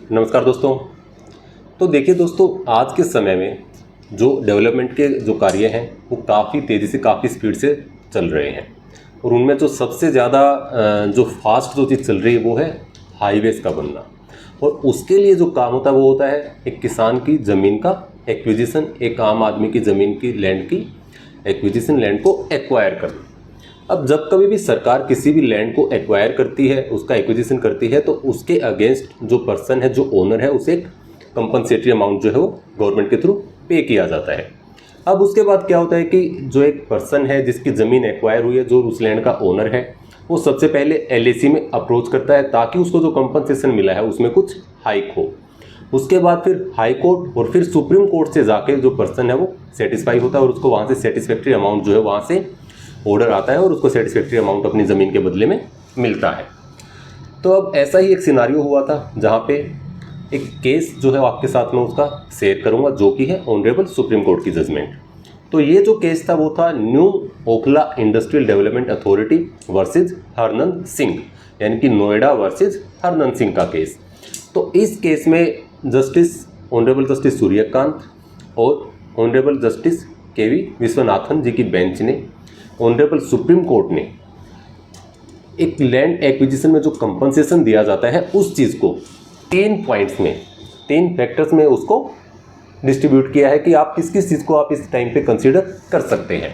नमस्कार दोस्तों। तो देखिए दोस्तों, आज के समय में जो डेवलपमेंट के जो कार्य हैं वो काफ़ी तेज़ी से काफ़ी स्पीड से चल रहे हैं और उनमें जो सबसे ज़्यादा जो फास्ट जो चीज़ चल रही है वो है हाईवेज़ का बनना। और उसके लिए जो काम होता है वो होता है एक किसान की ज़मीन का एक्विजिशन, एक आम आदमी की ज़मीन की लैंड की एक्विजिशन, लैंड को एक्वायर करना। अब जब कभी भी सरकार किसी भी लैंड को एक्वायर करती है, उसका एक्विजिशन करती है, तो उसके अगेंस्ट जो पर्सन है, जो ओनर है, उसे एक कंपनसेटरी अमाउंट जो है वो गवर्नमेंट के थ्रू पे किया जाता है। अब उसके बाद क्या होता है कि जो एक पर्सन है जिसकी ज़मीन एक्वायर हुई है, जो उस लैंड का ओनर है, वो सबसे पहले एलएसी में अप्रोच करता है ताकि उसको जो कंपनसेशन मिला है उसमें कुछ हाइक हो। उसके बाद फिर हाई कोर्ट और फिर सुप्रीम कोर्ट से जाके जो पर्सन है वो सेटिस्फाई होता है और उसको वहाँ से सेटिस्फैक्ट्री अमाउंट जो है वहाँ से ऑर्डर आता है और उसको सेटिस्फैक्ट्री अमाउंट अपनी ज़मीन के बदले में मिलता है। तो अब ऐसा ही एक सिनारियो हुआ था जहाँ पे एक केस जो है आपके साथ में उसका शेयर करूँगा, जो कि है ऑनरेबल सुप्रीम कोर्ट की जजमेंट। तो ये जो केस था वो था new Okhla industrial development authority versus Harnand Singh, यानी कि नोएडा वर्सेज हरनंद सिंह का केस। तो इस केस में ऑनरेबल जस्टिस सूर्यकांत और ऑनरेबल जस्टिस केवी विश्वनाथन जी की बेंच ने, ऑनरेबल सुप्रीम कोर्ट ने एक लैंड एक्विजिशन में जो कंपनसेशन दिया जाता है उस चीज़ को 3 पॉइंट्स में, 3 फैक्टर्स में उसको डिस्ट्रीब्यूट किया है कि आप किस किस चीज़ को आप इस टाइम पे कंसीडर कर सकते हैं।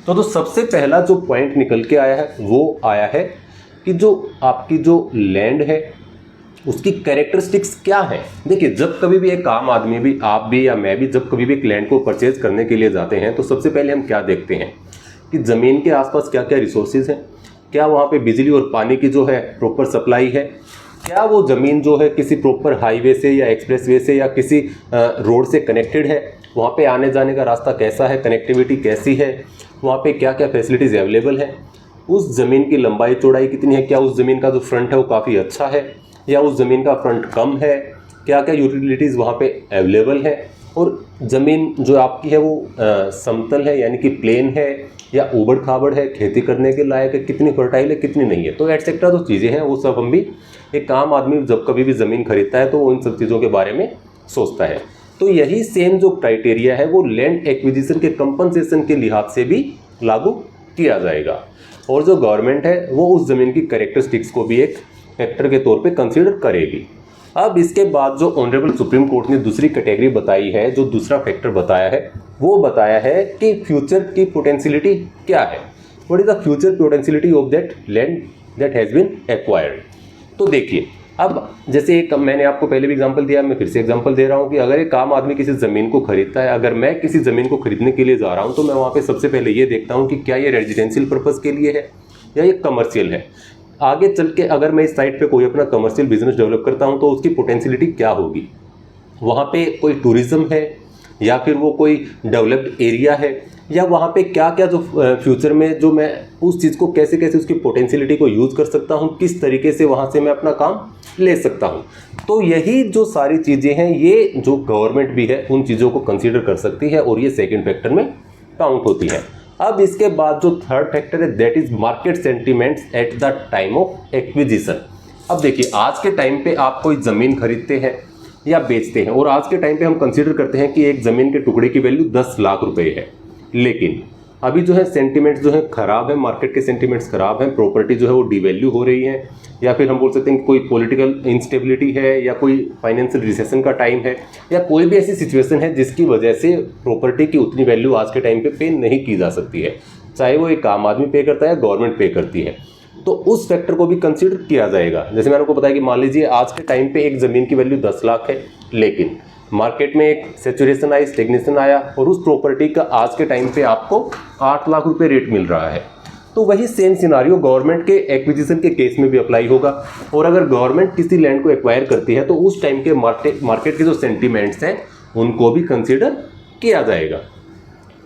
तो सबसे पहला जो पॉइंट निकल के आया है वो आया है कि जो आपकी जो लैंड है उसकी कैरेक्टरिस्टिक्स क्या है। देखिए, जब कभी भी एक आम आदमी भी, आप भी या मैं भी, जब कभी भी एक लैंड को परचेज करने के लिए जाते हैं तो सबसे पहले हम क्या देखते हैं कि ज़मीन के आसपास क्या क्या रिसोर्सेज हैं, क्या वहाँ पे बिजली और पानी की जो है प्रॉपर सप्लाई है, क्या वो ज़मीन जो है किसी प्रॉपर हाईवे से या एक्सप्रेसवे से या किसी रोड से कनेक्टेड है, वहाँ पे आने जाने का रास्ता कैसा है, कनेक्टिविटी कैसी है, वहाँ पे क्या क्या फैसिलिटीज़ अवेलेबल है, उस ज़मीन की लंबाई चौड़ाई कितनी है, क्या उस ज़मीन का जो फ्रंट है वो काफ़ी अच्छा है या उस ज़मीन का फ्रंट कम है, क्या क्या यूटिलिटीज़ वहाँ पे अवेलेबल है, और ज़मीन जो आपकी है वो समतल है यानी कि प्लेन है या ऊबड़ खाबड़ है, खेती करने के लायक है, कितनी फर्टाइल है, कितनी नहीं है। तो एटसेट्रा जो चीज़ें हैं वो सब हम भी, एक आम आदमी जब कभी भी ज़मीन खरीदता है तो वो इन सब चीज़ों के बारे में सोचता है। तो यही सेम जो क्राइटेरिया है वो लैंड एक्विजिशन के कंपनसेशन के लिहाज से भी लागू किया जाएगा और जो गवर्नमेंट है वो उस ज़मीन की कैरेक्टरिस्टिक्स को भी एक फैक्टर के तौर पे कंसीडर करेगी। अब इसके बाद जो ऑनरेबल सुप्रीम कोर्ट ने दूसरी कैटेगरी बताई है, जो दूसरा फैक्टर बताया है, वो बताया है कि फ्यूचर की पोटेंशियलिटी क्या है, what is the future potentiality of that land that has been acquired. तो देखिए, अब जैसे एक मैंने आपको पहले भी एग्जांपल दिया, मैं फिर से एग्जांपल दे रहा हूँ कि अगर एक आम आदमी किसी ज़मीन को खरीदता है, अगर मैं किसी ज़मीन को खरीदने के लिए जा रहा हूँ तो मैं वहाँ पे सबसे पहले ये देखता हूँ कि क्या ये रेजिडेंशियल पर्पज़ के लिए है या ये कमर्शियल है। आगे चल के अगर मैं इस साइट पे कोई अपना कमर्शियल बिजनेस डेवलप करता हूँ तो उसकी पोटेंशियलिटी क्या होगी, वहाँ पे कोई टूरिज्म है या फिर वो कोई डेवलप्ड एरिया है, या वहाँ पे क्या क्या जो फ्यूचर में जो मैं उस चीज़ को कैसे कैसे उसकी पोटेंशियलिटी को यूज़ कर सकता हूँ, किस तरीके से वहाँ से मैं अपना काम ले सकता हूँ। तो यही जो सारी चीज़ें हैं ये जो गवर्नमेंट भी है उन चीज़ों को कंसीडर कर सकती है और ये सेकेंड फैक्टर में काउंट होती है। अब इसके बाद जो थर्ड फैक्टर है that is market sentiments at the time of acquisition. अब देखिए, आज के टाइम पे आप कोई ज़मीन खरीदते हैं या बेचते हैं और आज के टाइम पे हम कंसीडर करते हैं कि एक ज़मीन के टुकड़े की वैल्यू 10 लाख रुपए है, लेकिन अभी जो है सेंटीमेंट्स जो है ख़राब है, मार्केट के सेंटीमेंट्स ख़राब हैं, प्रॉपर्टी जो है वो डिवैल्यू हो रही है, या फिर हम बोल सकते हैं कि कोई पॉलिटिकल इंस्टेबिलिटी है या कोई फाइनेंशियल रिसेशन का टाइम है या कोई भी ऐसी सिचुएशन है जिसकी वजह से प्रॉपर्टी की उतनी वैल्यू आज के टाइम पे नहीं की जा सकती है, चाहे वो एक आम आदमी पे करता है या गवर्नमेंट पे करती है। तो उस फैक्टर को भी कंसिडर किया जाएगा। जैसे मैंने आपको बताया कि मान लीजिए आज के टाइम पे एक ज़मीन की वैल्यू 10 लाख है, लेकिन मार्केट में एक सेचुरेशन आई, स्टेग्नेशन आया और उस प्रॉपर्टी का आज के टाइम पे आपको 8 लाख रुपए रेट मिल रहा है। तो वही सेम सिनारियो गवर्नमेंट के एक्विजिशन के केस में भी अप्लाई होगा। और अगर गवर्नमेंट किसी लैंड को एक्वायर करती है तो उस टाइम के मार्केट के जो सेंटीमेंट्स हैं उनको भी कंसीडर किया जाएगा।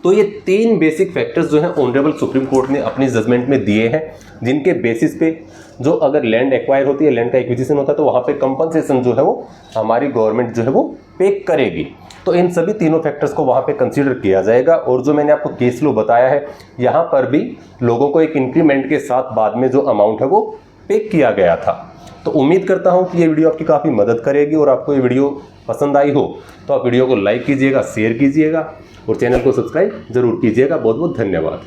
तो ये 3 बेसिक फैक्टर्स जो हैं ऑनरेबल सुप्रीम कोर्ट ने अपनी जजमेंट में दिए हैं, जिनके बेसिस पे जो अगर लैंड एक्वायर होती है, लैंड का एक्विजिशन होता है, तो वहाँ पे कंपनसेशन जो है वो हमारी गवर्नमेंट जो है वो पे करेगी। तो इन सभी तीनों फैक्टर्स को वहाँ पे कंसीडर किया जाएगा। और जो मैंने आपको केस लो बताया है, यहाँ पर भी लोगों को एक इंक्रीमेंट के साथ बाद में जो अमाउंट है वो पे किया गया था। तो उम्मीद करता हूँ कि ये वीडियो आपकी काफ़ी मदद करेगी, और आपको ये वीडियो पसंद आई हो तो आप वीडियो को लाइक कीजिएगा, शेयर कीजिएगा और चैनल को सब्सक्राइब जरूर कीजिएगा। बहुत बहुत धन्यवाद।